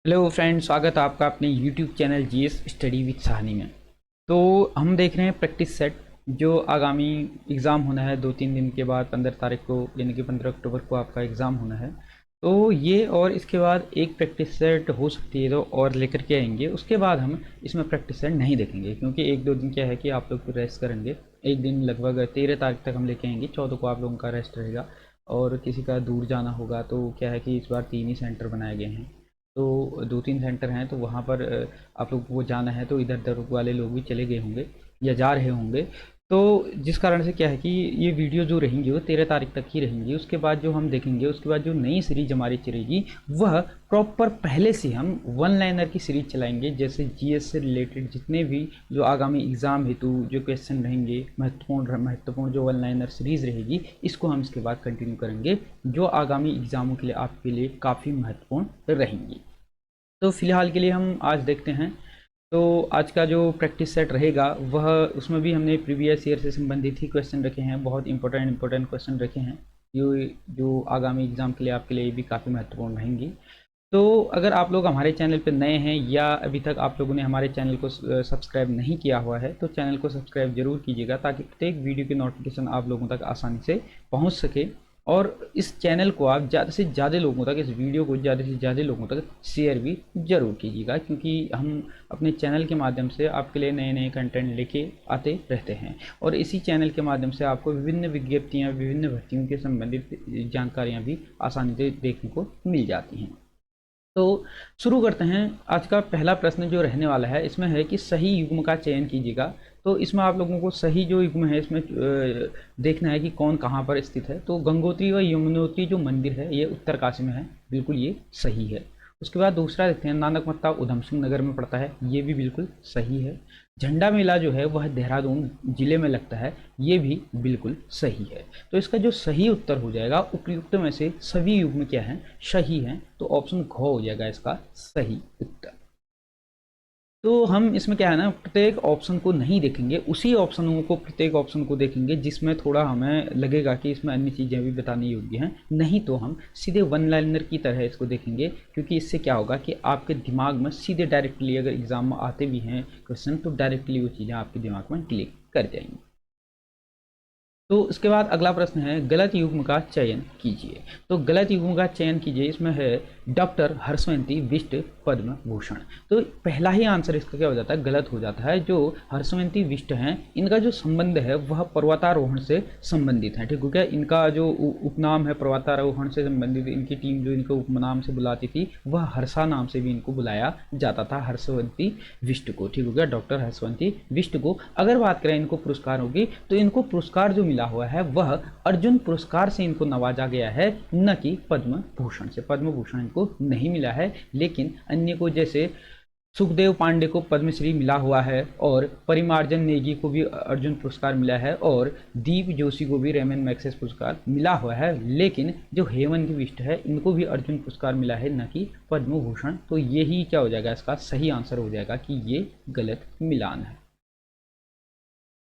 Hello friend, स्वागत है आपका अपने YouTube channel GS study with Sahni में। तो हम देख रहे हैं प्रैक्टिस सेट जो आगामी एग्ज़ाम होना है 2-3 दिन के बाद 15 तारीख को, यानी कि 15 अक्टूबर को आपका एग्ज़ाम होना है। तो ये और इसके बाद एक प्रैक्टिस सेट हो सकती है तो और लेकर के आएंगे। उसके बाद हम इसमें प्रैक्टिस सेट नहीं देखेंगे क्योंकि 1-2 दिन क्या है कि आप लोग रेस्ट करेंगे। एक दिन लगभग 13 तारीख तक हम लेके आएंगे, 14 को आप लोगों का रेस्ट रहेगा। और किसी का दूर जाना होगा तो क्या है कि इस बार 3 ही सेंटर बनाए गए हैं, तो 2-3 सेंटर हैं, तो वहाँ पर आप लोग को जाना है तो इधर उधर वाले लोग भी चले गए होंगे या जा रहे होंगे। तो जिस कारण से क्या है कि ये वीडियो जो रहेंगी वो 13 तारीख तक ही रहेंगी। उसके बाद जो हम देखेंगे, उसके बाद जो नई सीरीज हमारी चलेगी वह प्रॉपर पहले से हम वन लाइनर की सीरीज चलाएंगे। जैसे जीएस से रिलेटेड जितने भी जो आगामी एग्ज़ाम हेतु जो क्वेश्चन रहेंगे, महत्वपूर्ण जो वन लाइनर सीरीज़ रहेगी, इसको हम इसके बाद कंटिन्यू करेंगे, जो आगामी एग्ज़ामों के लिए आपके लिए काफ़ी महत्वपूर्ण रहेंगी। तो फिलहाल के लिए हम आज देखते हैं। तो आज का जो प्रैक्टिस सेट रहेगा वह, उसमें भी हमने प्रीवियस ईयर से संबंधित ही क्वेश्चन रखे हैं, बहुत इंपॉर्टेंट क्वेश्चन रखे हैं जो आगामी एग्ज़ाम के लिए आपके लिए भी काफ़ी महत्वपूर्ण रहेंगी। तो अगर आप लोग हमारे चैनल पर नए हैं या अभी तक आप लोगों ने हमारे चैनल को सब्सक्राइब नहीं किया हुआ है तो चैनल को सब्सक्राइब जरूर कीजिएगा, ताकि प्रत्येक वीडियो की नोटिफिकेशन आप लोगों तक आसानी से पहुंच सके। और इस चैनल को आप ज़्यादा से ज़्यादा लोगों तक, इस वीडियो को ज़्यादा से ज़्यादा लोगों तक शेयर भी ज़रूर कीजिएगा, क्योंकि हम अपने चैनल के माध्यम से आपके लिए नए नए कंटेंट लेके आते रहते हैं। और इसी चैनल के माध्यम से आपको विभिन्न विज्ञप्तियाँ, विभिन्न भर्तियों के संबंधित जानकारियाँ भी आसानी से देखने को मिल जाती हैं। तो शुरू करते हैं। आज का पहला प्रश्न जो रहने वाला है इसमें है कि सही युग्म का चयन कीजिएगा। तो इसमें आप लोगों को सही जो युग्म है इसमें देखना है कि कौन कहाँ पर स्थित है। तो गंगोत्री व यमुनोत्री जो मंदिर है ये उत्तरकाशी में है, बिल्कुल ये सही है। उसके बाद दूसरा देखते हैं, नानक मत्ता उधम सिंह नगर में पड़ता है, ये भी बिल्कुल सही है। झंडा मेला जो है वह देहरादून जिले में लगता है, ये भी बिल्कुल सही है। तो इसका जो सही उत्तर हो जाएगा, उपयुक्त में से सभी युग्म क्या हैं, सही हैं, तो ऑप्शन घ हो जाएगा इसका सही उत्तर। तो हम इसमें क्या है ना, प्रत्येक ऑप्शन को नहीं देखेंगे, उसी ऑप्शनों को, प्रत्येक ऑप्शन को देखेंगे जिसमें थोड़ा हमें लगेगा कि इसमें अन्य चीज़ें भी बताने योग्य हैं। नहीं तो हम सीधे वन लाइनर की तरह इसको देखेंगे, क्योंकि इससे क्या होगा कि आपके दिमाग में सीधे डायरेक्टली, अगर एग्जाम में आते भी हैं क्वेश्चन, तो डायरेक्टली वो चीज़ें आपके दिमाग में क्लिक कर जाएंगी। तो उसके बाद अगला प्रश्न है, गलत युग्म का चयन कीजिए। तो गलत युग्म का चयन कीजिए, इसमें है डॉक्टर हर्षवंती बिष्ट पद्म भूषण। तो पहला ही आंसर इसका क्या हो जाता है, गलत हो जाता है। जो हर्षवंती बिष्ट हैं, इनका जो संबंध है वह पर्वतारोहण से संबंधित है, ठीक हो गया। इनका जो उपनाम है पर्वतारोहण से संबंधित, इनकी टीम जो इनको उपनाम से बुलाती थी वह हर्षा नाम से भी इनको बुलाया जाता था, हर्षवंती बिष्ट को, ठीक हो गया, डॉक्टर हर्षवंती बिष्ट को। अगर बात करें इनको पुरस्कार होगी, तो इनको पुरस्कार जो मिला हुआ है वह अर्जुन पुरस्कार से इनको नवाजा गया है, न कि पद्म भूषण से। पद्म भूषण इनको नहीं मिला है, लेकिन अन्य को, जैसे सुखदेव पांडे को पद्मश्री मिला हुआ है, और परिमार्जन नेगी को भी अर्जुन पुरस्कार मिला है, और दीप जोशी को भी रेमन मैग्सेस पुरस्कार मिला हुआ है। लेकिन जो हेमंत बिष्ट है इनको भी अर्जुन पुरस्कार मिला है, न कि पद्म भूषण। तो यही क्या हो जाएगा, इसका सही आंसर हो जाएगा कि ये गलत मिलान है।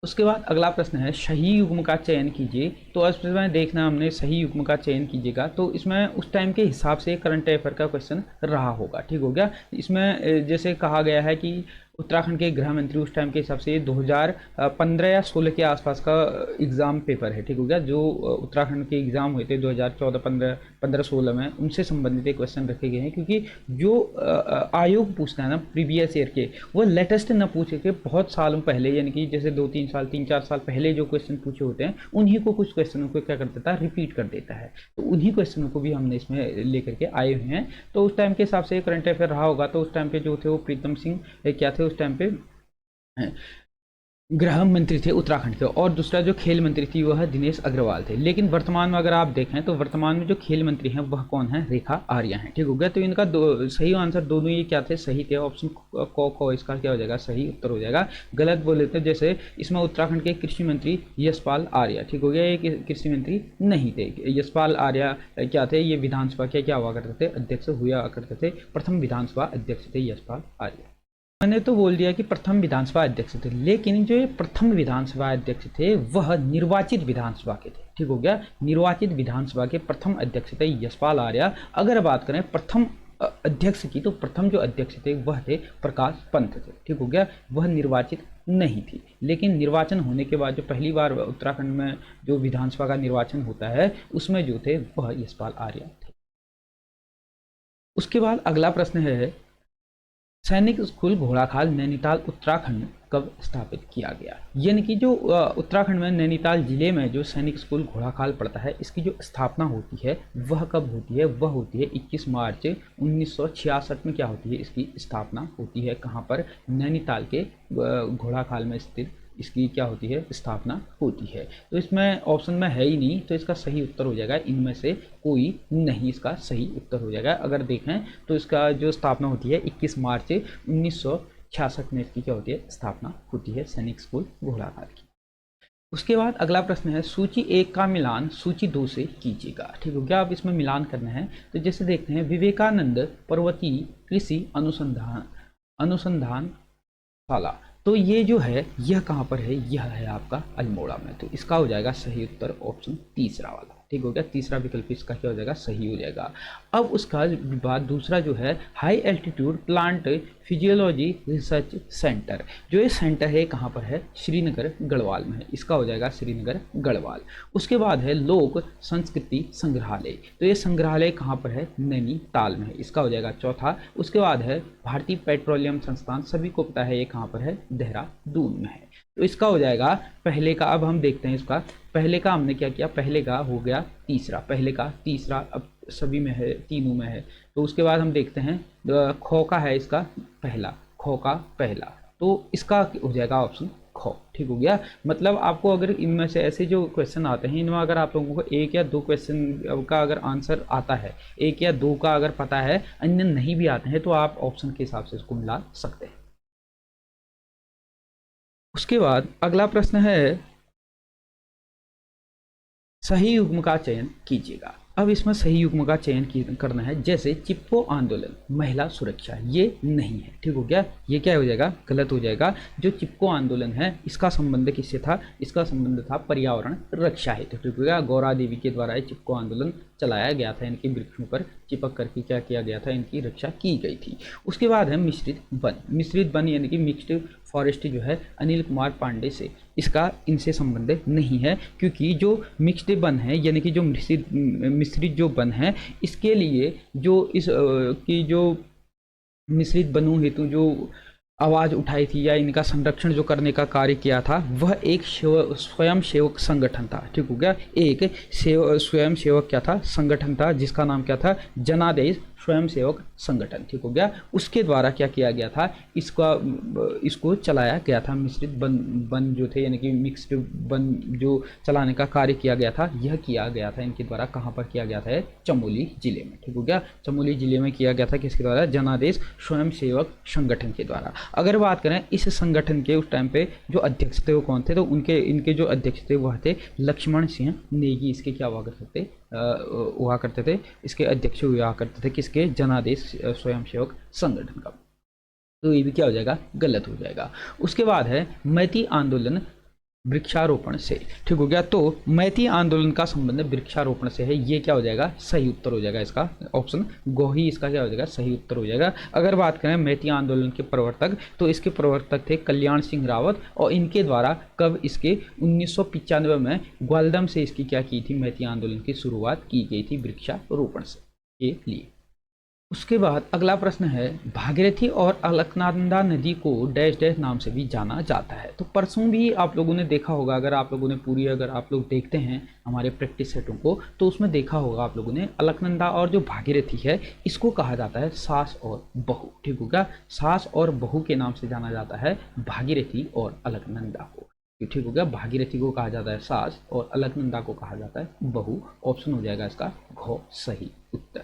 उसके बाद अगला प्रश्न है, सही युग्म का चयन कीजिए। तो इसमें देखना हमने सही युग्म का चयन कीजिएगा, तो इसमें उस टाइम के हिसाब से करंट अफेयर का क्वेश्चन रहा होगा, ठीक हो गया। इसमें जैसे कहा गया है कि उत्तराखंड के गृह मंत्री उस टाइम के हिसाब से 2015 या 16 के आसपास का एग्ज़ाम पेपर है, ठीक हो गया। जो उत्तराखंड के एग्ज़ाम हुए थे 2014, 15, 16 में, उनसे संबंधित क्वेश्चन रखे गए हैं, क्योंकि जो आयोग पूछता है ना प्रीवियस ईयर के, वो लेटेस्ट न पूछे के बहुत सालों पहले, यानी कि जैसे 2-3 साल, 3-4 साल पहले जो क्वेश्चन पूछे होते हैं, उन्हीं को, कुछ क्वेश्चनों को क्या कर देता है, रिपीट कर देता है। तो उन्हीं क्वेश्चनों को भी हमने इसमें लेकर के आए हुए हैं। तो उस टाइम के हिसाब से करंट अफेयर रहा होगा। तो उस टाइम पे जो थे वो प्रीतम सिंह क्या थे उस टाइम पे, गृह मंत्री थे उत्तराखंड के, और दूसरा जो खेल मंत्री थी वह दिनेश अग्रवाल थे। लेकिन वर्तमान में अगर आप देखें तो वर्तमान में जो खेल मंत्री हैं वह कौन है, रेखा आर्या हैं, ठीक हो गया। तो इनका सही आंसर दोनों ये क्या थे, सही थे। ऑप्शन को इसका क्या हो जाएगा, सही उत्तर हो जाएगा। गलत बोले थे, जैसे इसमें उत्तराखंड के कृषि मंत्री यशपाल आर्या, ठीक हो गया, ये कृषि मंत्री नहीं थे। यशपाल आर्या क्या थे, ये विधानसभा क्या हुआ करते थे, अध्यक्ष हुआ करते थे, प्रथम विधानसभा अध्यक्ष थे यशपाल आर्या। मैंने तो बोल दिया कि प्रथम विधानसभा अध्यक्ष थे, लेकिन जो ये प्रथम विधानसभा अध्यक्ष थे वह निर्वाचित विधानसभा के थे, ठीक हो गया। निर्वाचित विधानसभा के प्रथम अध्यक्ष थे यशपाल आर्या। अगर बात करें प्रथम अध्यक्ष की, तो प्रथम जो अध्यक्ष थे वह थे प्रकाश पंत थे। ठीक हो गया, वह निर्वाचित नहीं थी, लेकिन निर्वाचन होने के बाद जो पहली बार उत्तराखंड में जो विधानसभा का निर्वाचन होता है उसमें जो थे वह यशपाल आर्य थे। उसके बाद अगला प्रश्न है, सैनिक स्कूल घोड़ाखाल नैनीताल उत्तराखंड कब स्थापित किया गया? यानी कि जो उत्तराखंड में नैनीताल जिले में जो सैनिक स्कूल घोड़ाखाल पड़ता है, इसकी जो स्थापना होती है वह कब होती है? वह होती है 21 मार्च 1966 में। क्या होती है? इसकी स्थापना होती है। कहाँ पर? नैनीताल के घोड़ाखाल में स्थित इसकी क्या होती है? स्थापना होती है। तो इसमें ऑप्शन में है ही नहीं, तो इसका सही उत्तर हो जाएगा इनमें से कोई नहीं, इसका सही उत्तर हो जाएगा। अगर देखें तो इसका जो स्थापना होती है 21 मार्च 1966 में इसकी क्या होती है? स्थापना होती है सैनिक स्कूल घोड़ाखाल की। उसके बाद अगला प्रश्न है, सूची 1 का मिलान सूची 2 से कीजिएगा। ठीक हो गया, अब इसमें मिलान करना है। तो जैसे देखते हैं, विवेकानंद पर्वतीय कृषि अनुसंधान शाला, तो ये जो है यह कहाँ पर है? यह है आपका अल्मोड़ा में। तो इसका हो जाएगा सही उत्तर ऑप्शन तीसरा वाला। ठीक हो गया, तीसरा विकल्प इसका क्या हो जाएगा? सही हो जाएगा। अब उसका बाद दूसरा जो है, high altitude plant physiology research centre, जो ये सेंटर है कहाँ पर है? श्रीनगर गढ़वाल में है। इसका हो जाएगा श्रीनगर गढ़वाल। उसके बाद है लोक संस्कृति संग्रहालय, तो ये संग्रहालय कहाँ पर है? नैनीताल में है। इसका हो जाएगा चौथा। उसके बाद है भारतीय पेट्रोलियम संस्थान, सभी को पता है ये कहाँ पर है? देहरादून में है। तो इसका हो जाएगा पहले का। अब हम देखते हैं इसका, पहले का हमने क्या किया? पहले का हो गया तीसरा, पहले का तीसरा, अब सभी में है, तीनों में है। तो उसके बाद हम देखते हैं खो का है इसका पहला, खो का पहला, तो इसका हो जाएगा ऑप्शन खो। ठीक हो गया, मतलब आपको अगर इनमें से ऐसे जो क्वेश्चन आते हैं, इनमें अगर आप लोगों को 1 या 2 क्वेश्चन का अगर आंसर आता है, 1 या 2 का अगर पता है, अन्य नहीं भी आते हैं, तो आप ऑप्शन के हिसाब से इसको मिला सकते हैं। उसके बाद अगला प्रश्न है, सही युग्म का चयन कीजिएगा। अब इसमें सही युग्म का चयन करना है। जैसे चिपको आंदोलन, महिला सुरक्षा, ये नहीं है। ठीक हो गया, ये क्या हो जाएगा? गलत हो जाएगा। जो चिपको आंदोलन है इसका संबंध किससे था? इसका संबंध था पर्यावरण रक्षा हेतु। ठीक हो गया, गौरा देवी के द्वारा ये चिपको आंदोलन चलाया गया था। इनके वृक्षों पर चिपक करके क्या किया गया था? इनकी रक्षा की गई थी। उसके बाद है मिश्रित वन। मिश्रित वन यानी कि मिक्स्ड फॉरेस्ट जो है अनिल कुमार पांडे से, इसका इनसे संबंध नहीं है, क्योंकि जो मिक्स्ड वन है यानी कि जो मिश्रित जो वन है, इसके लिए जो इस की जो मिश्रित वनों हेतु जो आवाज़ उठाई थी या इनका संरक्षण जो करने का कार्य किया था, वह एक स्वयं सेवक संगठन था। ठीक हो गया, एक स्वयं सेवक क्या था? संगठन था, जिसका नाम क्या था? जनादेश स्वयं सेवक संगठन। ठीक हो गया, उसके द्वारा क्या किया गया था? इसको चलाया गया था। मिश्रित वन जो थे यानी कि मिक्स्ड वन जो चलाने का कार्य किया गया था, यह किया गया था इनके द्वारा। कहाँ पर किया गया था? चमोली जिले में। ठीक हो गया, चमोली जिले में किया गया था। किसके द्वारा? जनादेश स्वयं सेवक संगठन के द्वारा। अगर बात करें इस संगठन के उस टाइम पे जो अध्यक्ष थे वो कौन थे? तो इनके जो अध्यक्ष थे वह थे लक्ष्मण सिंह नेगी। इसके क्या हुआ करते थे? इसके अध्यक्ष हुआ करते थे किसके? जनादेश स्वयंसेवक संगठन का। तो ये भी क्या हो जाएगा? गलत हो जाएगा। उसके बाद है मैती आंदोलन वृक्षारोपण से। ठीक हो गया, तो मैती आंदोलन का संबंध वृक्षारोपण से है। ये क्या हो जाएगा? सही उत्तर हो जाएगा इसका ऑप्शन गोही। इसका क्या हो जाएगा? सही उत्तर हो जाएगा। अगर बात करें मैती आंदोलन के प्रवर्तक, तो इसके प्रवर्तक थे कल्याण सिंह रावत, और इनके द्वारा कब? इसके 1995 में ग्वालदम से इसकी क्या की थी? मैती आंदोलन की शुरुआत की गई थी वृक्षारोपण से के लिए। उसके बाद अगला प्रश्न है, भागीरथी और अलकनंदा नदी को डैश डैश नाम से भी जाना जाता है। तो परसों भी आप लोगों ने देखा होगा, अगर आप लोगों ने अगर आप लोग देखते हैं हमारे प्रैक्टिस सेटों को, तो उसमें देखा होगा आप लोगों ने, अलकनंदा और जो भागीरथी है इसको कहा जाता है सास और बहू। ठीक होगा, सास और बहू के नाम से जाना जाता है भागीरथी और अलकनंदा को। ठीक हो गया, भागीरथी को कहा जाता है सास और अलकनंदा को कहा जाता है बहू। ऑप्शन हो जाएगा इसका घ सही उत्तर।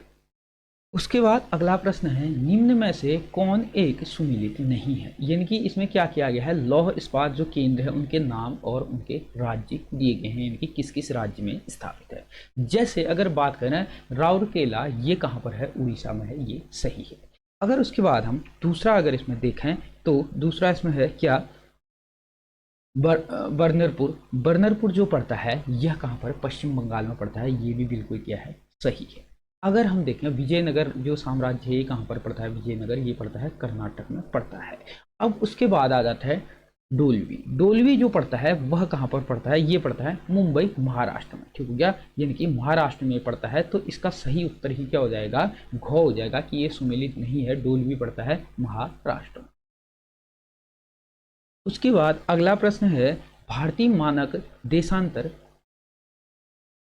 उसके बाद अगला प्रश्न है, निम्न में से कौन एक सुमेलित नहीं है? यानी कि इसमें क्या किया गया है? लौह इस्पात जो केंद्र है उनके नाम और उनके राज्य दिए गए हैं, यानी कि किस किस राज्य में स्थापित है। जैसे अगर बात करें राउरकेला, ये कहाँ पर है? उड़ीसा में है, ये सही है। अगर उसके बाद हम दूसरा अगर इसमें देखें तो दूसरा इसमें है क्या? बर्नरपुर। बर्नरपुर जो पड़ता है यह कहाँ पर? पश्चिम बंगाल में पड़ता है। ये भी बिल्कुल क्या है? सही है। अगर हम देखें विजयनगर जो साम्राज्य है ये कहाँ पर पड़ता है, विजयनगर ये पड़ता है कर्नाटक में पड़ता है। अब उसके बाद आ जाता है डोलवी। डोलवी जो पड़ता है वह कहाँ पर पड़ता है, ये पड़ता है मुंबई महाराष्ट्र में, ठीक हो गया, यानी कि महाराष्ट्र में पड़ता है। तो इसका सही उत्तर ही क्या हो जाएगा, घ हो जाएगा कि ये सुमेलित नहीं है, डोलवी पड़ता है महाराष्ट्र में। उसके बाद अगला प्रश्न है भारतीय मानक देशांतर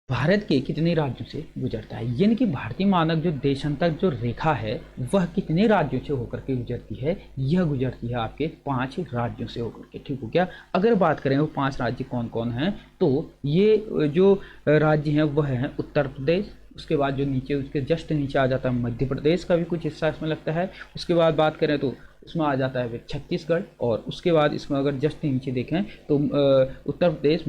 भारत के कितने राज्यों से गुजरता है, यानी कि भारतीय मानक जो देशांतर जो रेखा है वह कितने राज्यों से होकर के गुजरती है, यह गुजरती है आपके 5 राज्यों से होकर के, ठीक हो गया। अगर बात करें वो 5 राज्य कौन कौन हैं, तो ये जो राज्य हैं वह हैं उत्तर प्रदेश, उसके बाद जो नीचे उसके जस्ट नीचे आ जाता है मध्य प्रदेश का भी कुछ हिस्सा इसमें लगता है। उसके बाद बात करें तो इसमें आ जाता है छत्तीसगढ़, और उसके बाद इसमें अगर जस्ट नीचे देखें तो उत्तर प्रदेश,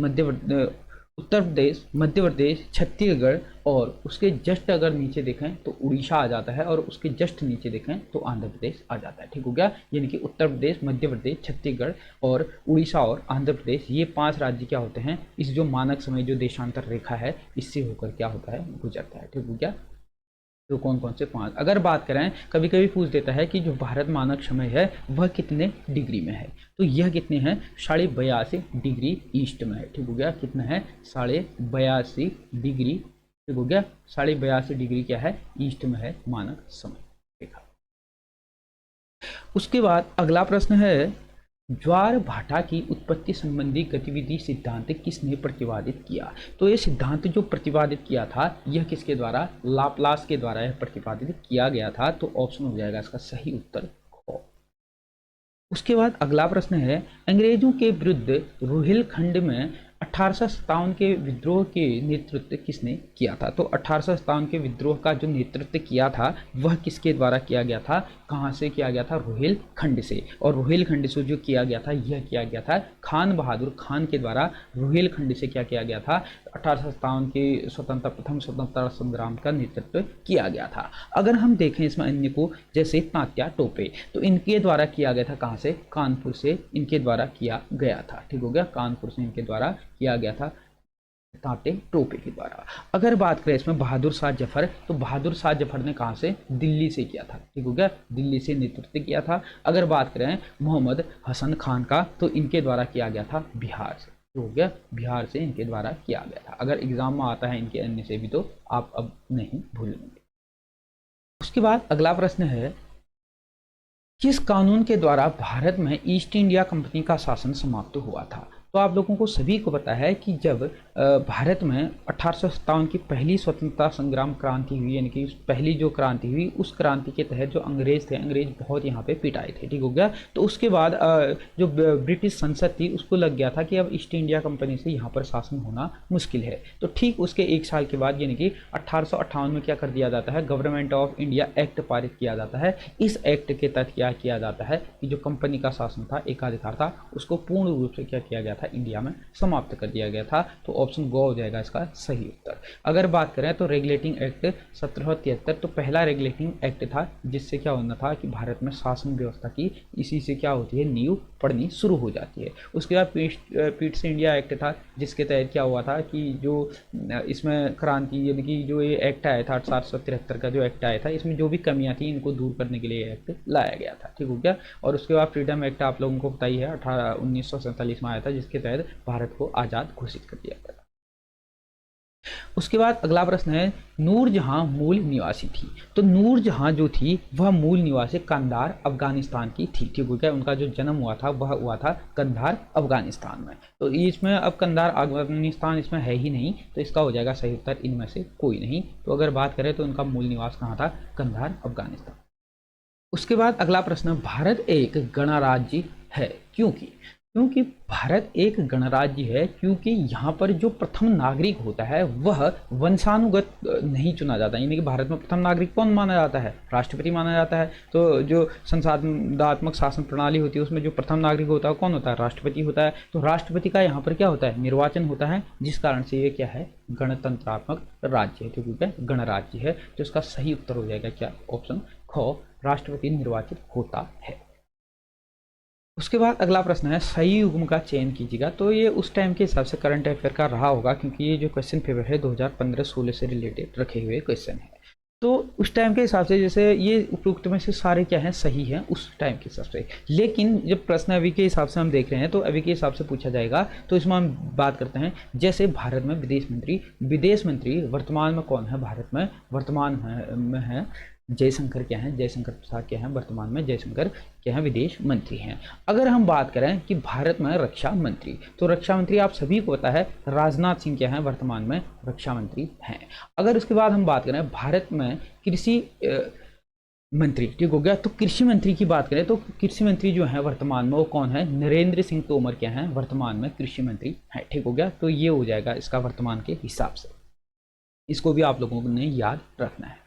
मध्य प्रदेश, छत्तीसगढ़, और उसके जस्ट अगर नीचे देखें तो उड़ीसा आ जाता है, और उसके जस्ट नीचे देखें तो आंध्र प्रदेश आ जाता है, ठीक हो गया। यानी कि उत्तर प्रदेश, मध्य प्रदेश, छत्तीसगढ़ और उड़ीसा और आंध्र प्रदेश, ये 5 राज्य क्या होते हैं, इस जो मानक समय जो देशांतर रेखा है इससे होकर क्या होता है, गुजरता है, ठीक हो गया। तो कौन कौन से 5, अगर बात करें कभी कभी पूछ देता है कि जो भारत मानक समय है वह कितने डिग्री में है, तो यह कितने हैं, 82.5 डिग्री ईस्ट में है, ठीक हो गया। कितना है, 82.5 डिग्री, ठीक हो गया। 82.5 डिग्री क्या है, ईस्ट में है मानक समय रेखा। उसके बाद अगला प्रश्न है ज्वार भाटा की उत्पत्ति संबंधी गतिविधि सिद्धांत किसने प्रतिपादित किया, तो ये सिद्धांत जो प्रतिपादित किया था यह किसके द्वारा, लाप्लास के द्वारा यह प्रतिपादित किया गया था। तो ऑप्शन हो जाएगा इसका सही उत्तर ख। उसके बाद अगला प्रश्न है अंग्रेजों के विरुद्ध रुहिलखंड में 1857 के विद्रोह के नेतृत्व किसने किया था, तो 1857 के विद्रोह का जो नेतृत्व किया था वह किसके द्वारा किया गया था, कहाँ से किया गया था, रुहिलखंड से। और रुहिलखंड से जो किया गया था यह किया गया था खान बहादुर खान के द्वारा रुहिलखंड से क्या किया गया था, 1857 के प्रथम स्वतंत्रता संग्राम का नेतृत्व किया गया था। अगर हम देखें इसमें अन्य को, जैसे तात्या टोपे, तो इनके द्वारा किया गया था, कहाँ से, कानपुर से इनके द्वारा किया गया था, ठीक हो गया, कानपुर से इनके द्वारा किया गया था तात्या टोपे के द्वारा। अगर बात करें इसमें बहादुर शाह जफर, तो बहादुर शाह जफर ने कहाँ से, दिल्ली से किया था, ठीक हो गया, दिल्ली से नेतृत्व किया था। अगर बात करें मोहम्मद हसन खान का, तो इनके द्वारा किया गया था बिहार से, हो गया, बिहार से इनके द्वारा किया गया था। अगर एग्जाम में आता है इनके अन्य से भी तो आप अब नहीं भूलेंगे। उसके बाद अगला प्रश्न है किस कानून के द्वारा भारत में ईस्ट इंडिया कंपनी का शासन समाप्त हुआ था, तो आप लोगों को सभी को पता है कि जब भारत में 1857 की पहली स्वतंत्रता संग्राम क्रांति हुई, यानी कि पहली जो क्रांति हुई उस क्रांति के तहत जो अंग्रेज थे, अंग्रेज बहुत यहाँ पे पिटाए थे, ठीक हो गया। तो उसके बाद जो ब्रिटिश संसद थी उसको लग गया था कि अब ईस्ट इंडिया कंपनी से यहाँ पर शासन होना मुश्किल है। तो ठीक उसके 1 साल के बाद यानी कि 1858 में क्या कर दिया जाता है, गवर्नमेंट ऑफ इंडिया एक्ट पारित किया जाता है। इस एक्ट के तहत क्या किया जाता है कि जो कंपनी का शासन था, एकाधिकार था, उसको पूर्ण रूप से क्या किया गया था, इंडिया में समाप्त कर दिया गया था। तो ऑप्शन गो हो जाएगा इसका सही उत्तर। अगर बात करें तो रेगुलेटिंग एक्ट 1773, तो पहला रेगुलेटिंग एक्ट था जिससे क्या होना था कि भारत में शासन व्यवस्था की इसी से क्या होती है, नींव पड़नी शुरू हो जाती है। उसके बाद पीट्स इंडिया एक्ट था जिसके तहत क्या हुआ था कि जो इसमें क्रांति यानी कि जो ये एक्ट आया था 1873 का जो एक्ट आया था, इसमें जो भी कमियां थी इनको दूर करने के लिए एक्ट लाया गया था, ठीक हो गया। और उसके बाद फ्रीडम एक्ट आप लोगों को पता ही है 1947 में आया था, जिसके तहत भारत को आज़ाद घोषित कर दिया गया था। उसके बाद अगला प्रश्न है नूरजहां मूल निवासी थी, तो नूरजहां जो थी वह मूल निवासी कंधार अफगानिस्तान की थी, ठीक हो गया। उनका जो जन्म हुआ था वह हुआ था कंधार अफगानिस्तान में। तो इसमें अब कंधार अफगानिस्तान इसमें है ही नहीं, तो इसका हो जाएगा सही उत्तर इनमें से कोई नहीं। तो अगर बात करें तो उनका मूल निवास कहाँ था, कंधार अफगानिस्तान। उसके बाद अगला प्रश्न भारत एक गणराज्य है क्योंकि भारत एक गणराज्य है क्योंकि यहाँ पर जो प्रथम नागरिक होता है वह वंशानुगत नहीं चुना जाता, यानी कि भारत में प्रथम नागरिक कौन माना जाता है, राष्ट्रपति माना जाता है। तो जो संसदीय शासन प्रणाली होती है उसमें जो प्रथम नागरिक होता है कौन होता है, राष्ट्रपति होता है। तो राष्ट्रपति का यहाँ पर क्या होता है, निर्वाचन होता है, जिस कारण से ये क्या है, गणतंत्रात्मक राज्य है, ठीक है, गणराज्य है। तो इसका सही उत्तर हो जाएगा क्या, ऑप्शन ख, राष्ट्रपति निर्वाचित होता है। उसके बाद अगला प्रश्न है सही युग्म का चयन कीजिएगा, तो ये उस टाइम के हिसाब से करंट अफेयर का रहा होगा क्योंकि ये जो क्वेश्चन पेपर है 2015-16 से रिलेटेड रखे हुए क्वेश्चन है। तो उस टाइम के हिसाब से जैसे ये उपयुक्त में से सारे क्या हैं, सही हैं उस टाइम के हिसाब से। लेकिन जब प्रश्न अभी के हिसाब से हम देख रहे हैं तो अभी के हिसाब से पूछा जाएगा, तो इसमें हम बात करते हैं जैसे भारत में विदेश मंत्री वर्तमान में कौन है, भारत में वर्तमान में है जयशंकर, क्या है जयशंकर प्रसाद, क्या है वर्तमान में जयशंकर क्या है विदेश मंत्री हैं। अगर हम बात करें कि भारत में रक्षा मंत्री, तो रक्षा मंत्री आप सभी को पता है राजनाथ सिंह क्या है वर्तमान में रक्षा मंत्री हैं। अगर उसके बाद हम बात करें भारत में कृषि मंत्री, ठीक हो गया, तो कृषि मंत्री की बात करें तो कृषि मंत्री जो है वर्तमान में वो कौन है, नरेंद्र सिंह तोमर क्या है वर्तमान में कृषि मंत्री है, ठीक हो गया। तो ये हो जाएगा इसका वर्तमान के हिसाब से, इसको भी आप लोगों ने याद रखना है।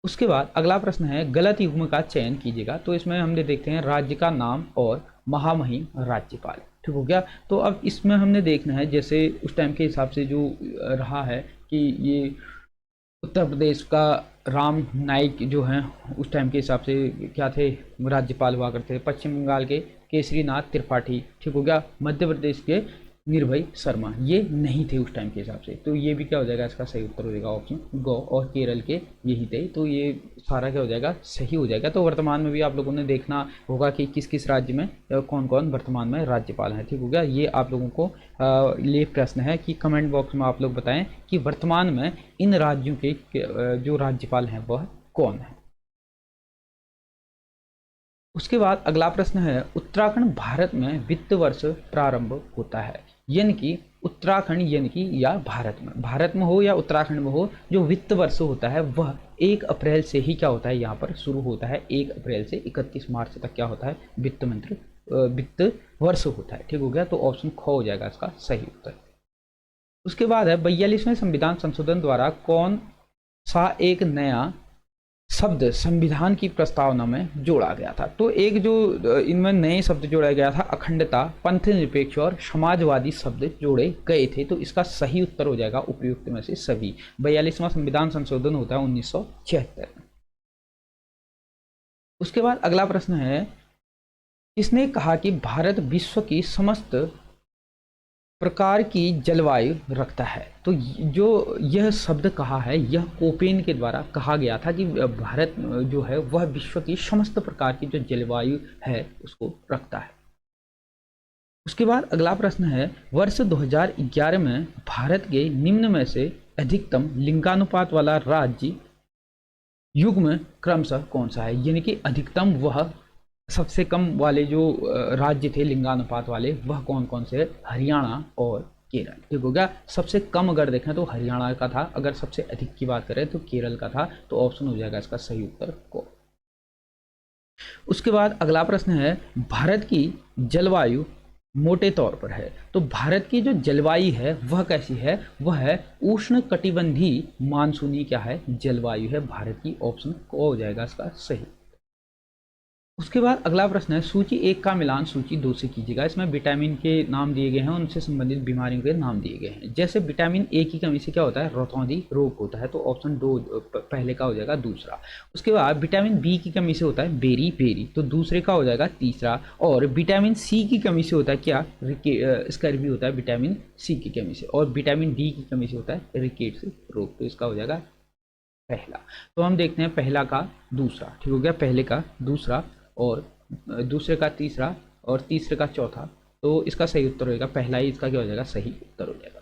उसके बाद अगला प्रश्न है गलत युग्म का चयन कीजिएगा। तो इसमें हमने देखते हैं राज्य का नाम और महामहिम राज्यपाल, ठीक हो गया। तो अब इसमें हमने देखना है जैसे उस टाइम के हिसाब से जो रहा है कि ये उत्तर प्रदेश का राम नाईक जो हैं उस टाइम के हिसाब से क्या थे, राज्यपाल हुआ करते थे। पश्चिम बंगाल के केसरीनाथ त्रिपाठी, ठीक हो गया। मध्य प्रदेश के निर्भय शर्मा, ये नहीं थे उस टाइम के हिसाब से, तो ये भी क्या हो जाएगा, इसका सही उत्तर हो जाएगा ऑप्शन गो। और केरल के यही थे, तो ये सारा क्या हो जाएगा, सही हो जाएगा। तो वर्तमान में भी आप लोगों ने देखना होगा कि किस किस राज्य में कौन कौन वर्तमान में राज्यपाल हैं, ठीक हो गया। ये आप लोगों को लिए प्रश्न है कि कमेंट बॉक्स में आप लोग बताएं कि वर्तमान में इन राज्यों के जो राज्यपाल हैं वह कौन है। उसके बाद अगला प्रश्न है उत्तराखंड भारत में वित्त वर्ष प्रारंभ होता है, यानी कि उत्तराखंड यानी कि या भारत में हो या उत्तराखंड में हो, जो वित्त वर्ष होता है वह 1 अप्रैल से ही क्या होता है यहाँ पर शुरू होता है। 1 अप्रैल से 31 मार्च तक क्या होता है, वित्त वर्ष होता है, ठीक हो गया। तो ऑप्शन ख हो जाएगा इसका सही उत्तर। उसके बाद है 42वें संविधान संशोधन द्वारा कौन सा एक नया शब्द संविधान की प्रस्तावना में जोड़ा गया था। तो एक जो इनमें नए शब्द जोड़ा गया था, अखंडता, पंथ निरपेक्ष और समाजवादी शब्द जोड़े गए थे। तो इसका सही उत्तर हो जाएगा उपयुक्त में से सभी। 42वां संविधान संशोधन होता है 1976 में। उसके बाद अगला प्रश्न है किसने कहा कि भारत विश्व की समस्त प्रकार की जलवायु रखता है। तो जो यह शब्द कहा है यह कोपेन के द्वारा कहा गया था कि भारत जो है वह विश्व की समस्त प्रकार की जो जलवायु है उसको रखता है। उसके बाद अगला प्रश्न है वर्ष 2011 में भारत के निम्न में से अधिकतम लिंगानुपात वाला राज्य युग्म क्रमशः कौन सा है, यानी कि अधिकतम वह सबसे कम वाले जो राज्य थे लिंगानुपात वाले वह कौन कौन से, हरियाणा और केरल, ठीक हो गया। सबसे कम अगर देखें तो हरियाणा का था, अगर सबसे अधिक की बात करें तो केरल का था। तो ऑप्शन हो जाएगा इसका सही उत्तर को। उसके बाद अगला प्रश्न है भारत की जलवायु मोटे तौर पर है। तो भारत की जो जलवायु है वह कैसी है, वह है उष्ण कटिबंधीय मानसूनी क्या है, जलवायु है भारत की। ऑप्शन को हो जाएगा इसका सही। उसके बाद अगला प्रश्न है सूची 1 का मिलान सूची 2 से कीजिएगा। इसमें विटामिन के नाम दिए गए हैं, उनसे संबंधित बीमारियों के नाम दिए गए हैं। जैसे विटामिन ए की कमी से क्या होता है, रतौंधी रोग होता है। तो ऑप्शन 2 पहले का हो जाएगा दूसरा। उसके बाद विटामिन बी की कमी से होता है बेरी, तो दूसरे का हो जाएगा तीसरा। और विटामिन सी की कमी से होता है क्या, स्कर्वी होता है विटामिन सी की कमी से। और विटामिन डी की कमी से होता है रिकेट्स रोग, तो इसका हो जाएगा पहला। तो हम देखते हैं पहला का दूसरा, ठीक हो गया, पहले का दूसरा और दूसरे का तीसरा और तीसरे का चौथा। तो इसका सही उत्तर होगा पहला ही, इसका क्या हो जाएगा, सही उत्तर हो जाएगा।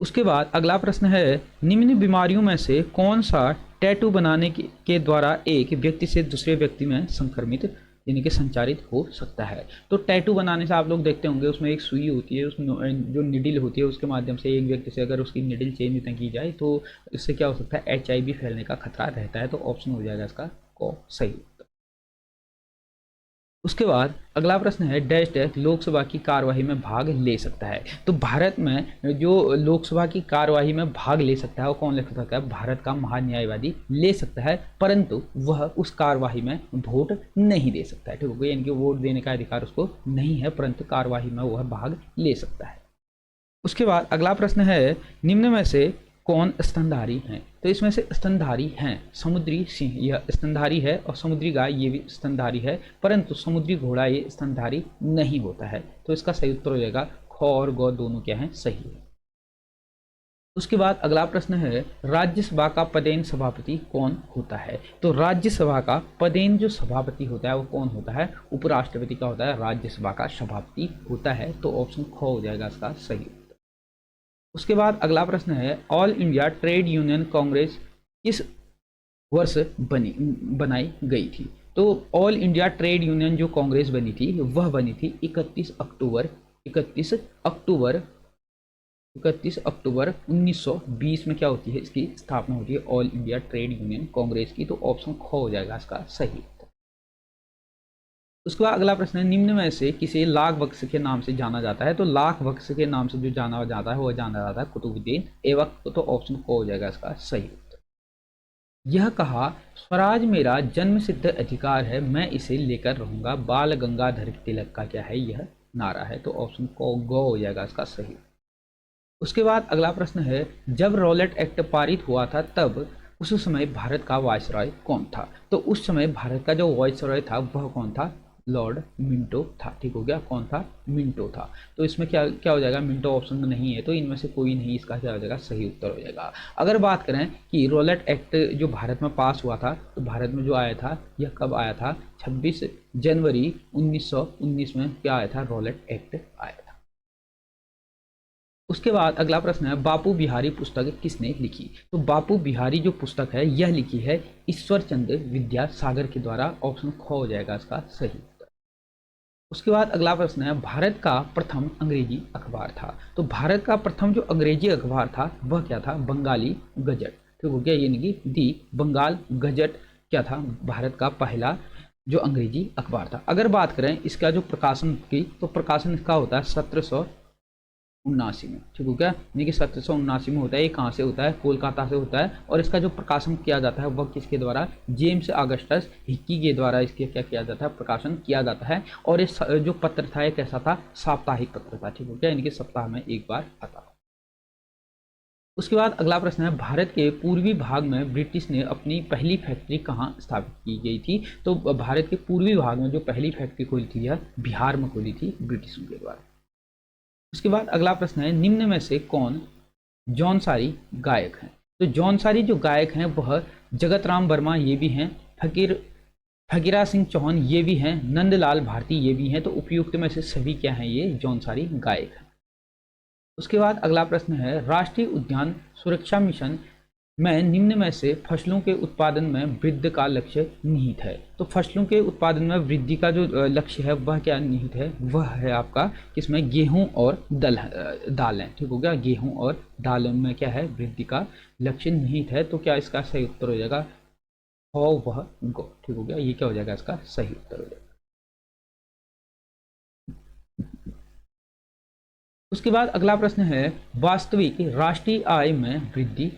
उसके बाद अगला प्रश्न है निम्न बीमारियों में से कौन सा टैटू बनाने के द्वारा एक व्यक्ति से दूसरे व्यक्ति में संक्रमित यानी कि संचारित हो सकता है। तो टैटू बनाने से आप लोग देखते होंगे उसमें एक सुई होती है, उसमें जो निडिल होती है उसके माध्यम से एक व्यक्ति से अगर उसकी निडिल चेंज की जाए तो इससे क्या हो सकता है, HIV फैलने का खतरा रहता है। तो ऑप्शन हो जाएगा इसका को सही। उसके बाद अगला प्रश्न है डैश डैश लोकसभा की कार्यवाही में भाग ले सकता है। तो भारत में जो लोकसभा की कार्यवाही में भाग ले सकता है वो कौन ले सकता है, भारत का महान्यायवादी ले सकता है, परंतु वह उस कार्यवाही में वोट नहीं दे सकता है, ठीक है, यानी कि वोट देने का अधिकार उसको नहीं है, परंतु कार्यवाही में वह भाग ले सकता है। उसके बाद अगला प्रश्न है निम्न में से कौन स्तनधारी हैं। तो इसमें से स्तनधारी हैं समुद्री सिंह, यह स्तनधारी है, और समुद्री गाय ये भी स्तनधारी है, परंतु समुद्री घोड़ा ये स्तनधारी नहीं होता है। तो इसका सही उत्तर हो जाएगा ख और ग दोनों क्या है, सही है। उसके बाद अगला प्रश्न है राज्यसभा का पदेन सभापति कौन होता है। तो राज्यसभा का पदेन जो सभापति होता है वो कौन होता है, उपराष्ट्रपति का होता है, राज्यसभा का सभापति होता है। तो ऑप्शन ख हो जाएगा इसका सही उत्तर। उसके बाद अगला प्रश्न है all India trade union Congress किस वर्ष बनाई गई थी। तो ऑल इंडिया ट्रेड यूनियन जो कांग्रेस बनी थी वह बनी थी 31 अक्टूबर 1920 में क्या होती है, इसकी स्थापना होती है all India trade union Congress की। तो ऑप्शन ख हो जाएगा इसका सही। उसके बाद अगला प्रश्न है निम्न में से किसे लाख बख्श के नाम से जाना जाता है। तो लाख बख्श के नाम से जो जाना जाता है वह जाना जाता है कुतुबुद्दीन ऐबक। तो ऑप्शन क हो जाएगा इसका सही। यह कहा स्वराज मेरा जन्म सिद्ध अधिकार है, मैं इसे लेकर रहूंगा, बाल गंगाधर तिलक का क्या है, यह नारा है। तो ऑप्शन ग हो जाएगा इसका सही। उसके बाद अगला प्रश्न है जब रॉलेट एक्ट पारित हुआ था तब उस समय भारत का वायसरॉय कौन था। तो उस समय भारत का जो वायसरॉय था वह कौन था, लॉर्ड मिंटो था। ठीक हो गया, कौन था, मिंटो था। तो इसमें क्या क्या हो जाएगा, मिंटो ऑप्शन में नहीं है तो इनमें से कोई नहीं, इसका क्या हो जाएगा, सही उत्तर हो जाएगा। अगर बात करें कि रॉलेट एक्ट जो भारत में पास हुआ था तो भारत में जो आया था यह कब आया था, 26 जनवरी 1919 में क्या आया था, रॉलेट एक्ट आया था। उसके बाद अगला प्रश्न है बापू बिहारी पुस्तक किसने लिखी। तो बापू बिहारी जो पुस्तक है यह लिखी है ईश्वर चंद्र विद्यासागर के द्वारा। ऑप्शन ख हो जाएगा इसका सही। उसके बाद अगला प्रश्न है भारत का प्रथम अंग्रेजी अखबार था। तो भारत का प्रथम जो अंग्रेजी अखबार था वह क्या था, बंगाली गजट। ठीक हो गया, यानी कि दी बंगाल गजट क्या था, भारत का पहला जो अंग्रेजी अखबार था। अगर बात करें इसका जो प्रकाशन की तो प्रकाशन इसका होता है 1779 में। ठीक हो गया, यानी कि 1779 में होता है। ये कहाँ से होता है, कोलकाता से होता है। और इसका जो प्रकाशन किया जाता है वह किसके द्वारा, जेम्स ऑगस्टस हिक्की के द्वारा इसके क्या किया जाता है, प्रकाशन किया जाता है। और इस जो पत्र था ये कैसा था, साप्ताहिक पत्र था। ठीक हो गया, यानी कि सप्ताह में एक बार आता था। उसके बाद अगला प्रश्न है भारत के पूर्वी भाग में ब्रिटिश ने अपनी पहली फैक्ट्री कहाँ स्थापित की गई थी। तो भारत के पूर्वी भाग में जो पहली फैक्ट्री खोली थी यह बिहार में खोली थी ब्रिटिशों के द्वारा। उसके बाद अगला प्रश्न है निम्न में से कौन जौनसारी गायक हैं। तो जौनसारी जो गायक हैं वह जगत राम वर्मा ये भी हैं, फकीरा सिंह चौहान ये भी हैं, नंदलाल भारती ये भी हैं। तो उपयुक्त में से सभी क्या हैं, ये जौनसारी गायक हैं। उसके बाद अगला प्रश्न है राष्ट्रीय उद्यान सुरक्षा मिशन में निम्न में से फसलों के उत्पादन में वृद्धि का लक्ष्य निहित है। तो फसलों के उत्पादन में वृद्धि का जो लक्ष्य है वह क्या निहित है, वह है आपका किसमें, गेहूं और दालें। ठीक हो गया, गेहूं और दालों में क्या है, वृद्धि का लक्ष्य निहित है। तो क्या इसका सही उत्तर हो जाएगा, हो वह गो। ठीक हो गया, ये क्या हो जाएगा, इसका सही उत्तर हो जाएगा। उसके बाद अगला प्रश्न है वास्तविक राष्ट्रीय आय में वृद्धि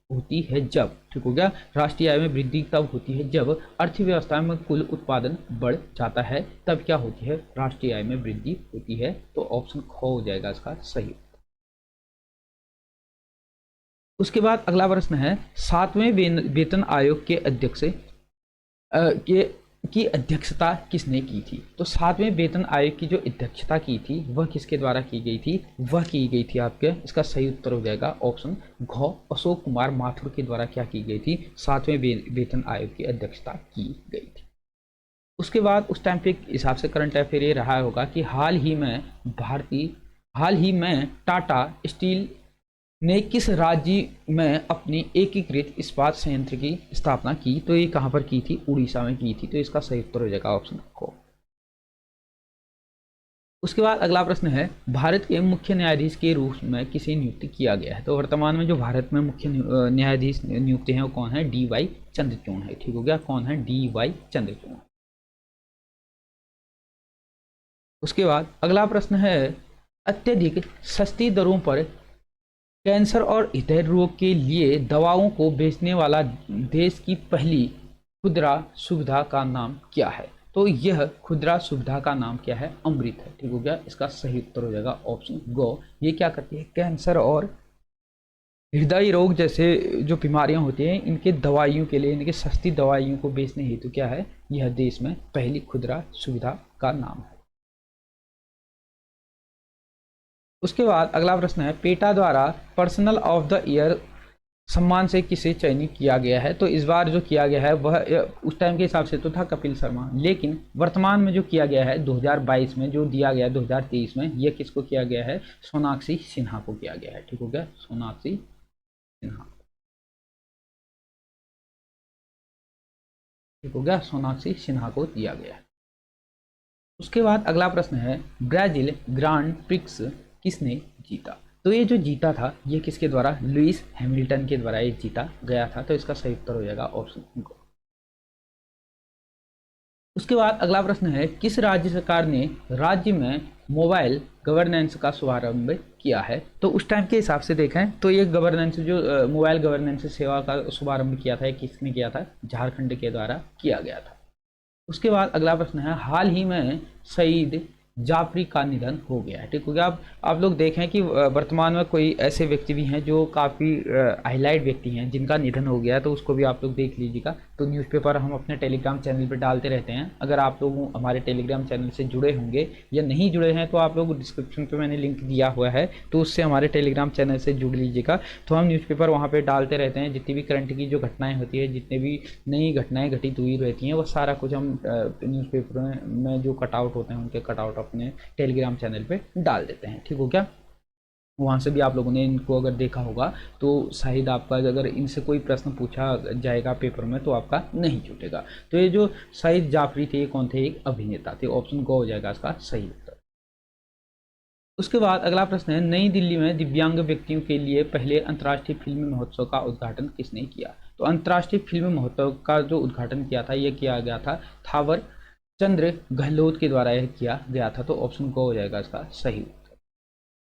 होती है जब, ठीक हो गया, राष्ट्रीय आय में वृद्धि तब होती है जब अर्थव्यवस्था में कुल उत्पादन बढ़ जाता है, तब क्या होती है, राष्ट्रीय आय में वृद्धि होती है। तो ऑप्शन ख हो जाएगा इसका सही। उसके बाद अगला प्रश्न है सातवें वेतन आयोग के अध्यक्ष की अध्यक्षता किसने की थी। तो सातवें वेतन आयोग की जो अध्यक्षता की थी वह किसके द्वारा की गई थी, वह की गई थी आपके, इसका सही उत्तर हो जाएगा ऑप्शन घ, अशोक कुमार माथुर के द्वारा क्या की गई थी, सातवें वेतन आयोग की अध्यक्षता की गई थी। उसके बाद उस टाइम पे हिसाब से करंट अफेयर ये रहा होगा कि हाल ही में टाटा स्टील ने किस राज्य में अपनी एकीकृत इस्पात संयंत्र की स्थापना की। तो ये कहां पर की थी, उड़ीसा में की थी। तो इसका सही उत्तर हो जाएगा ऑप्शन को। उसके बाद अगला प्रश्न है भारत के मुख्य न्यायाधीश के रूप में किसे नियुक्त किया गया है। तो वर्तमान में जो भारत में मुख्य न्यायाधीश नियुक्त हैं वो कौन है, डी.वाई. चंद्रचूड़ है। ठीक हो गया, कौन है, डी.वाई. चंद्रचूड़। उसके बाद अगला प्रश्न है अत्यधिक सस्ती दरों पर कैंसर और हृदय रोग के लिए दवाओं को बेचने वाला देश की पहली खुदरा सुविधा का नाम क्या है। तो यह खुदरा सुविधा का नाम क्या है, अमृत है। ठीक हो गया, इसका सही उत्तर हो जाएगा ऑप्शन गो। ये क्या करती है, कैंसर और हृदय रोग जैसे जो बीमारियां होती हैं इनके दवाइयों के लिए, इनके सस्ती दवाइयों को बेचने हेतु क्या है, यह देश में पहली खुदरा सुविधा का नाम है। उसके बाद अगला प्रश्न है, पेटा द्वारा पर्सनल ऑफ द ईयर सम्मान से किसे चयनित किया गया है? तो इस बार जो किया गया है वह उस टाइम के हिसाब से तो था कपिल शर्मा, लेकिन वर्तमान में जो किया गया है 2022 में जो दिया गया है 2023 में, यह किसको किया गया है? सोनाक्षी सिन्हा को किया गया है। ठीक हो गया, सोनाक्षी सिन्हा। ठीक हो गया, सोनाक्षी सिन्हा को दिया गया है। उसके बाद अगला प्रश्न है, ब्राजील ग्रांड प्रिक्स किसने जीता? तो ये जो जीता था ये किसके द्वारा? लुइस हैमिल्टन के द्वारा ये जीता गया था। तो इसका सही उत्तर हो जाएगा ऑप्शन को। उसके बाद अगला प्रश्न है, किस राज्य सरकार ने राज्य में मोबाइल गवर्नेंस का शुभारंभ किया है? तो उस टाइम के हिसाब से देखें तो ये गवर्नेंस जो मोबाइल गवर्नेंस सेवा का शुभारंभ किया था, किसने किया था? झारखंड के द्वारा किया गया था। उसके बाद अगला प्रश्न है, हाल ही में सईद जाफरी का निधन हो गया है। ठीक हो गया। आप लोग देखें कि वर्तमान में कोई ऐसे व्यक्ति भी हैं जो काफ़ी हाईलाइट व्यक्ति हैं जिनका निधन हो गया है, तो उसको भी आप लोग देख लीजिएगा। तो न्यूज़पेपर हम अपने टेलीग्राम चैनल पर डालते रहते हैं। अगर आप लोग हमारे टेलीग्राम चैनल से जुड़े होंगे या नहीं जुड़े हैं तो आप लोग डिस्क्रिप्शन पर मैंने लिंक दिया हुआ है, तो उससे हमारे टेलीग्राम चैनल से जुड़ लीजिएगा। तो हम न्यूज़पेपर वहाँ पर डालते रहते हैं, जितनी भी करंट की जो घटनाएँ होती है, जितने भी नई घटनाएँ घटित हुई रहती हैं, वो सारा कुछ हम न्यूज़पेपर में जो कटआउट होते हैं उनके कटआउट अपने टेलीग्राम चैनल पे डाल देते हैं। ठीक हो क्या? वहाँ से भी आप लोगों ने इनको अगर देखा होगा तो शायद आपका अगर इनसे कोई प्रश्न पूछा जाएगा पेपर में तो आपका नहीं छूटेगा। तो ये जो सईद जाफरी थे ये कौन थे? एक अभिनेता थे। ऑप्शन को हो जाएगा इसका सही उत्तर। उसके बाद अगला प्रश्न है, नई दिल्ली में दिव्यांग व्यक्तियों के लिए पहले अंतर्राष्ट्रीय फिल्म महोत्सव का उद्घाटन किसने किया? तो अंतर्राष्ट्रीय फिल्म महोत्सव का जो उद्घाटन किया था यह किया गया था थावर चंद्र गहलोत के द्वारा यह किया गया था। तो ऑप्शन को हो जाएगा इसका सही उत्तर।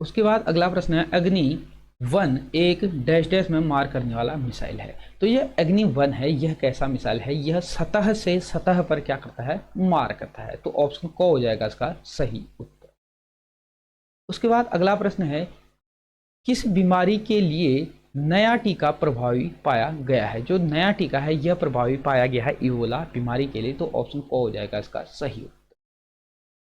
उसके बाद अगला प्रश्न है, अग्नि 1 एक डैश डैश में मार करने वाला मिसाइल है। तो यह अग्नि 1 है, यह कैसा मिसाइल है? यह सतह से सतह पर क्या करता है? मार करता है। तो ऑप्शन को हो जाएगा इसका सही उत्तर। उसके बाद अगला प्रश्न है, किस बीमारी के लिए नया टीका प्रभावी पाया गया है? जो नया टीका है यह प्रभावी पाया गया है इबोला बीमारी के लिए। तो ऑप्शन को हो जाएगा इसका सही उत्तर।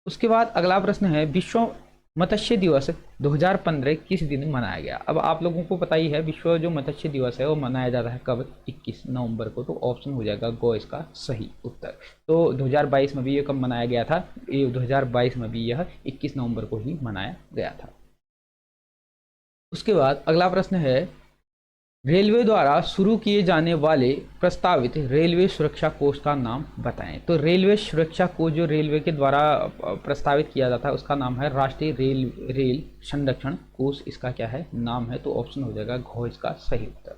उसके बाद अगला प्रश्न है, विश्व मत्स्य दिवस 2015 किस दिन मनाया गया? अब आप लोगों को पता ही है विश्व जो मत्स्य दिवस है वो मनाया जाता है कब? 21 नवंबर को। तो ऑप्शन हो जाएगा गो इसका सही उत्तर। तो 2022 में भी ये कब मनाया गया था? 2022 में भी यह 21 नवंबर को ही मनाया गया था। उसके बाद अगला प्रश्न है, रेलवे द्वारा शुरू किए जाने वाले प्रस्तावित रेलवे सुरक्षा कोष का नाम बताएं। तो रेलवे सुरक्षा कोष जो रेलवे के द्वारा प्रस्तावित किया जाता है उसका नाम है राष्ट्रीय रेल संरक्षण कोष। इसका क्या है? नाम है। तो ऑप्शन हो जाएगा घ इसका सही उत्तर।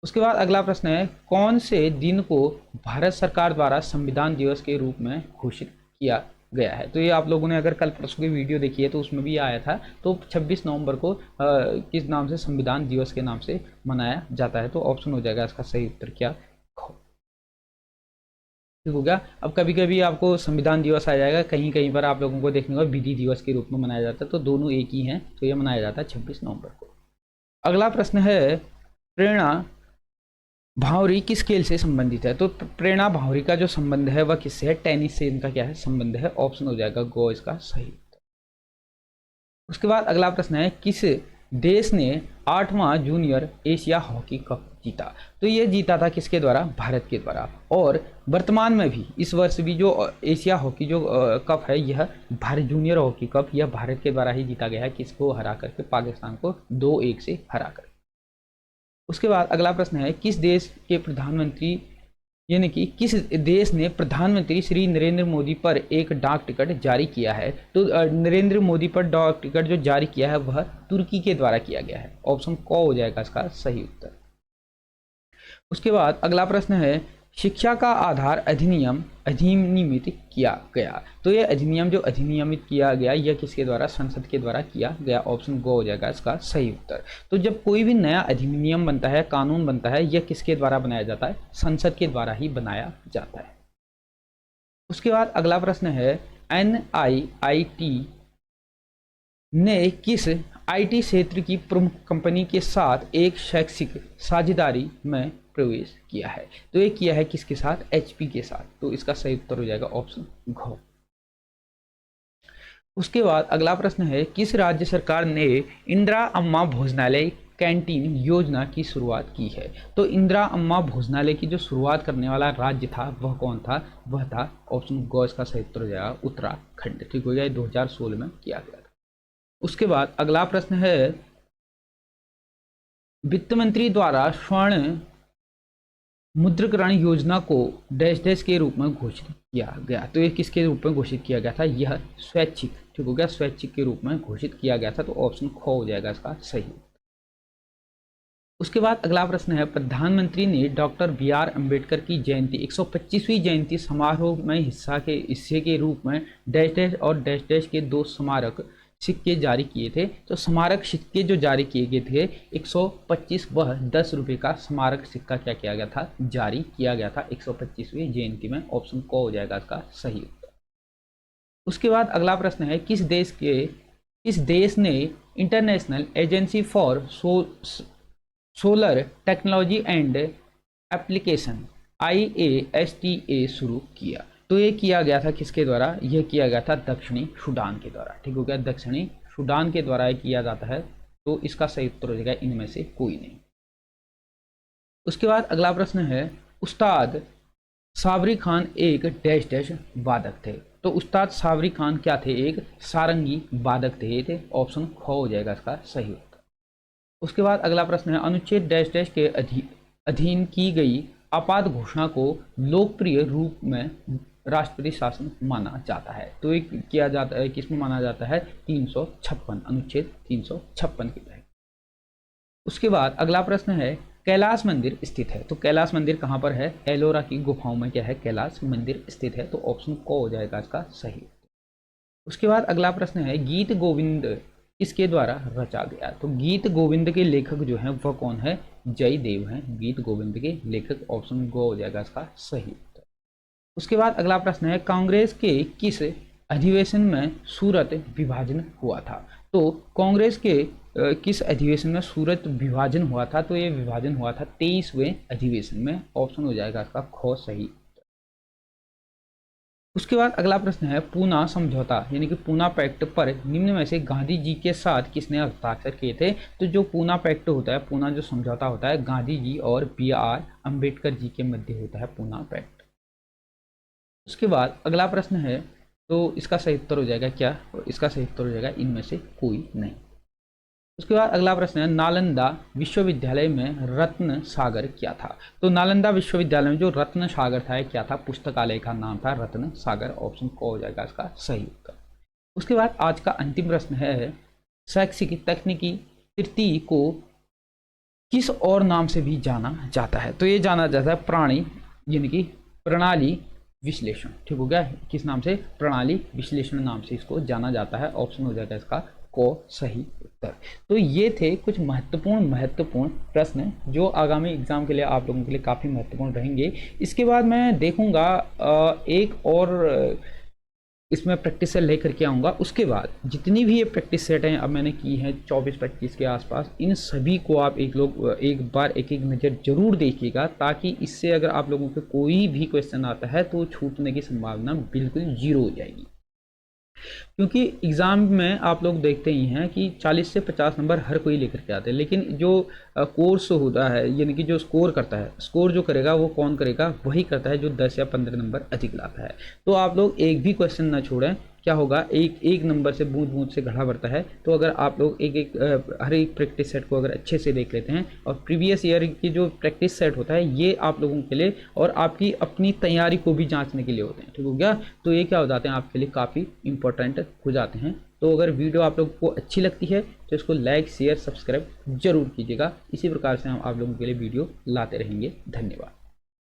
उसके बाद अगला प्रश्न है, कौन से दिन को भारत सरकार द्वारा संविधान दिवस के रूप में घोषित किया गया है? तो ये आप लोगों ने अगर कल परसों की वीडियो देखी है तो उसमें भी आया था। तो 26 नवंबर को किस नाम से? संविधान दिवस के नाम से मनाया जाता है। तो ऑप्शन हो जाएगा इसका सही उत्तर क्या? ठीक हो गया। अब कभी कभी आपको संविधान दिवस आ जाएगा, कहीं कहीं पर आप लोगों को देखने को विधि दिवस के रूप में मनाया जाता है। तो दोनों एक ही हैं, तो यह मनाया जाता है 26 नवंबर को। अगला प्रश्न है, प्रेरणा भावरी किस खेल से संबंधित है? तो प्रेरणा भावरी का जो संबंध है वह किससे है? टेनिस से इनका क्या है? संबंध है। ऑप्शन हो जाएगा गो इसका सही उत्तर। उसके बाद अगला प्रश्न है, किस देश ने 8वां जूनियर एशिया हॉकी कप जीता? तो ये जीता था किसके द्वारा? भारत के द्वारा। और वर्तमान में भी इस वर्ष भी जो एशिया हॉकी जो कप है यह भारत जूनियर हॉकी कप यह भारत के द्वारा ही जीता गया है। किसको हरा करके? पाकिस्तान को 2-1 से हरा कर। उसके बाद अगला प्रश्न है, किस देश के प्रधानमंत्री यानी कि किस देश ने प्रधानमंत्री श्री नरेंद्र मोदी पर एक डाक टिकट जारी किया है? तो नरेंद्र मोदी पर डाक टिकट जो जारी किया है वह तुर्की के द्वारा किया गया है। ऑप्शन क हो जाएगा इसका सही उत्तर। उसके बाद अगला प्रश्न है, शिक्षा का आधार अधिनियम अधिनियमित किया गया। तो यह अधिनियम जो अधिनियमित किया गया यह किसके द्वारा? संसद के द्वारा किया गया। ऑप्शन गो हो जाएगा इसका सही उत्तर। तो जब कोई भी नया अधिनियम बनता है, कानून बनता है, यह किसके द्वारा बनाया जाता है? संसद के द्वारा ही बनाया जाता है। उसके बाद अगला प्रश्न है, NIIT ने किस IT क्षेत्र की प्रमुख कंपनी के साथ एक शैक्षिक साझेदारी में प्रवेश किया है? तो ये किया है किसके साथ? HP के साथ। तो इसका सही उत्तर हो जाएगा ऑप्शन घ। उसके बाद अगला प्रश्न है, किस राज्य सरकार ने इंदिरा अम्मा भोजनालय कैंटीन योजना की शुरुआत की है? तो इंदिरा अम्मा भोजनालय की जो शुरुआत करने वाला राज्य था वह कौन था? वह था ऑप्शन ग इसका सही उत्तर हो जाएगा उत्तराखंड। ठीक हो गया, 2016 में किया गया था। उसके बाद अगला प्रश्न है, वित्त मंत्री द्वारा स्वर्ण मुद्राकरण योजना को डैश डैश के रूप में घोषित किया गया। तो ये किसके रूप में घोषित किया गया था? यह स्वैच्छिक, ठीक हो गया, स्वैच्छिक के रूप में घोषित किया गया था। तो ऑप्शन ख हो जाएगा इसका सही। उसके बाद अगला प्रश्न है, प्रधानमंत्री ने डॉक्टर बी.आर. अम्बेडकर की जयंती 125वीं जयंती समारोह में हिस्से के रूप में डैश डैश और डैश डैश के 2 स्मारक सिक्के जारी किए थे। तो स्मारक सिक्के जो जारी किए गए थे 125 वह 10 रुपये का स्मारक सिक्का क्या किया गया था? जारी किया गया था 125वीं जयंती में। ऑप्शन क हो जाएगा इसका सही उत्तर। उसके बाद अगला प्रश्न है, किस देश ने international agency for solar technology and application IASTA शुरू किया? तो ये किया गया था किसके द्वारा? यह किया गया था दक्षिणी सूडान के द्वारा। ठीक हो गया, दक्षिणी सूडान के द्वारा ये किया जाता है। तो इसका सही उत्तर हो जाएगा इनमें से कोई नहीं। उसके बाद अगला प्रश्न है, उस्ताद साबरी खान एक डैश डैश वादक थे। तो उस्ताद साबरी खान क्या थे? एक सारंगी वादक थे। ऑप्शन ख हो जाएगा इसका सही उत्तर। उसके बाद अगला प्रश्न है, अनुच्छेद डैश डैश के अधीन की गई आपात घोषणा को लोकप्रिय रूप में राष्ट्रपति शासन माना जाता है। तो एक किया जाता है, किसमें माना जाता है? 356, अनुच्छेद 356 के तहत। उसके बाद अगला प्रश्न है, कैलाश मंदिर स्थित है। तो कैलाश मंदिर कहाँ पर है? एलोरा की गुफाओं में क्या है? कैलाश मंदिर स्थित है। तो ऑप्शन क हो जाएगा इसका सही। उसके बाद अगला प्रश्न है, गीत गोविंद किसके द्वारा रचा गया? तो गीत गोविंद के लेखक जो हैं वह कौन है? जयदेव हैं गीत गोविंद के लेखक। ऑप्शन ग हो जाएगा इसका सही उत्तर। उसके बाद अगला प्रश्न है, कांग्रेस के किस अधिवेशन में सूरत विभाजन हुआ था? तो कांग्रेस के किस अधिवेशन में सूरत विभाजन हुआ था? तो ये विभाजन हुआ था 23वें अधिवेशन में। ऑप्शन हो जाएगा इसका ख सही। उसके बाद अगला प्रश्न है, पूना समझौता यानी कि पूना पैक्ट पर निम्न में से गांधी जी के साथ किसने हस्ताक्षर किए थे? तो जो पूना पैक्ट होता है, पूना जो समझौता होता है, गांधी जी और बी.आर. अम्बेडकर जी के मध्य होता है पूना पैक्ट। उसके बाद अगला प्रश्न है, तो इसका सही उत्तर हो जाएगा क्या? इसका सही उत्तर हो जाएगा इनमें से कोई नहीं। उसके बाद अगला प्रश्न है, नालंदा विश्वविद्यालय में रत्न सागर क्या था? तो नालंदा विश्वविद्यालय में जो रत्न सागर था क्या था? पुस्तकालय का नाम था रत्न सागर। ऑप्शन क हो जाएगा इसका सही उत्तर। उसके बाद आज का अंतिम प्रश्न है, शैक्षिक तकनीकी तृतीय को किस और नाम से भी जाना जाता है? तो ये जाना जाता है प्राणी यानी कि प्रणाली विश्लेषण। ठीक हो गया, किस नाम से? प्रणाली विश्लेषण नाम से इसको जाना जाता है। ऑप्शन हो जाएगा इसका को सही उत्तर। तो ये थे कुछ महत्वपूर्ण प्रश्न जो आगामी एग्जाम के लिए आप लोगों के लिए काफ़ी महत्वपूर्ण रहेंगे। इसके बाद मैं देखूंगा एक और इसमें प्रैक्टिस सेट लेकर के आऊँगा। उसके बाद जितनी भी ये प्रैक्टिस सेट हैं अब मैंने की हैं 24-25 के आसपास, इन सभी को आप एक बार एक नज़र जरूर देखिएगा, ताकि इससे अगर आप लोगों के कोई भी क्वेश्चन आता है तो छूटने की संभावना बिल्कुल जीरो हो जाएगी। क्योंकि एग्ज़ाम में आप लोग देखते ही हैं कि 40 से 50 नंबर हर कोई लेकर के आते हैं, लेकिन जो कोर्स होता है यानी कि जो स्कोर करता है, स्कोर जो करेगा वो कौन करेगा? वही करता है जो 10 या 15 नंबर अधिक लाता है। तो आप लोग एक भी क्वेश्चन ना छोड़ें। क्या होगा, एक नंबर से बूंद बूंद से घड़ा भरता है। तो अगर आप लोग हर एक प्रैक्टिस सेट को अगर अच्छे से देख लेते हैं, और प्रीवियस ईयर की जो प्रैक्टिस सेट होता है ये आप लोगों के लिए और आपकी अपनी तैयारी को भी जांचने के लिए होते हैं। ठीक हो गया, तो ये क्या हो जाते हैं आपके लिए काफ़ी इंपॉर्टेंट हो जाते हैं। तो अगर वीडियो आप लोगों को अच्छी लगती है तो इसको लाइक शेयर सब्सक्राइब जरूर कीजिएगा। इसी प्रकार से हम आप लोगों के लिए वीडियो लाते रहेंगे। धन्यवाद।